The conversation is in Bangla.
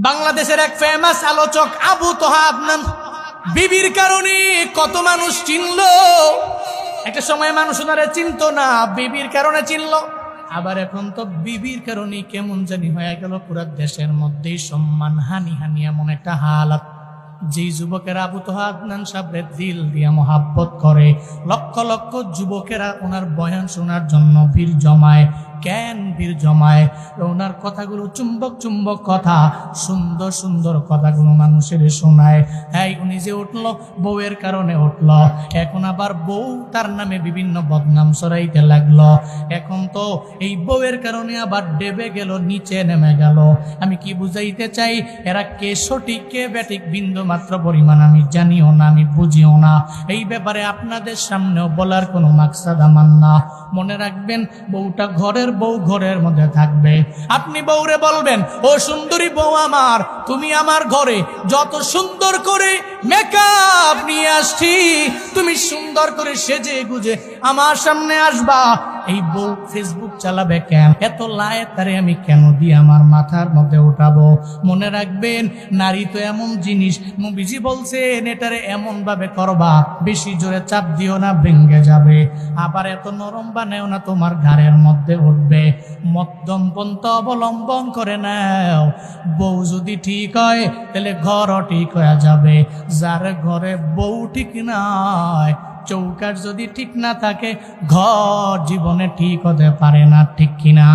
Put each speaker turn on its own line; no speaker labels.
বাংলাদেশের এক ফেমাস আলোচক আবু তোহা আদনান বিবির কারণে কত মানুষ চিনলো। একটা সময় মানুষ ওনারে চিনতো না, বিবির কারণে চিনলো। আবার এখন তো বিবির কারণে কেমন জানি হয়ে গেল পুরো দেশের মধ্যেই সম্মান হানি হানি এমন একটা হালাত। যেই যুবকেরা আবু তোহা আদনান সাহেবের দিল দিয়া মোহাব্বত করে, লক্ষ লক্ষ যুবকেরা ওনার বয়ান শোনার জন্য ভিড় জমায়। কেন ভিড় জমায়? ওনার কথাগুলো চুম্বক চুম্বক কথা, সুন্দর সুন্দর কথাগুলো মানুষের শোনায়। তাই উনি যে উঠলো বউয়ের কারণে উঠলো, এখন আবার বউ তার নামে বিভিন্ন বদনাম ছড়াইতে লাগলো। এখন তো এই বউয়ের কারণে আবার ডেবে গেল, নিচে নেমে গেল। আমি কি বুঝাইতে চাই, এরা কে সঠিক কে ব্যাঠিক বিন্দু মাত্র পরিমাণ আমি জানিও না, আমি বুঝিও না। এই ব্যাপারে আপনাদের সামনেও বলার কোনো মাকসাদ আমার না। মনে রাখবেন, বউটা ঘরের বউ, ঘরের মধ্যে থাকবে। আপনি বউরে বলবেন, ও সুন্দরী বউ আমার, তুমি আমার ঘরে যত সুন্দর করে মেকআপ নিয়ে আসছি, তুমি সুন্দর করে সেজে গুজে আমার সামনে আসবা। এই বউ ফেসবুক চালাবে কেন? এত লায়ে তারে আমি কেন দিয়ে আমার মাথার মধ্যে উঠাবো? মনে রাখবেন, নারী তো এমন জিনিস, নবীজি বলছেন এটারে এমন ভাবে করবা, বেশি জোরে চাপ দিও না, ভেঙে যাবে। আবার এত নরম বানাও না, তোমার ঘাড়ের মধ্যে উঠবে। মধ্যম পন্থা অবলম্বন করে নাও। বউ যদি ঠিক হয় তাহলে ঘরও ঠিক হয়ে যাবে। যার ঘরে বউ ঠিক নয়, চৌকাঠ যদি ঠিক না থাকে, ঘর জীবনে ঠিক হতে পারে না। ঠিক কিনা?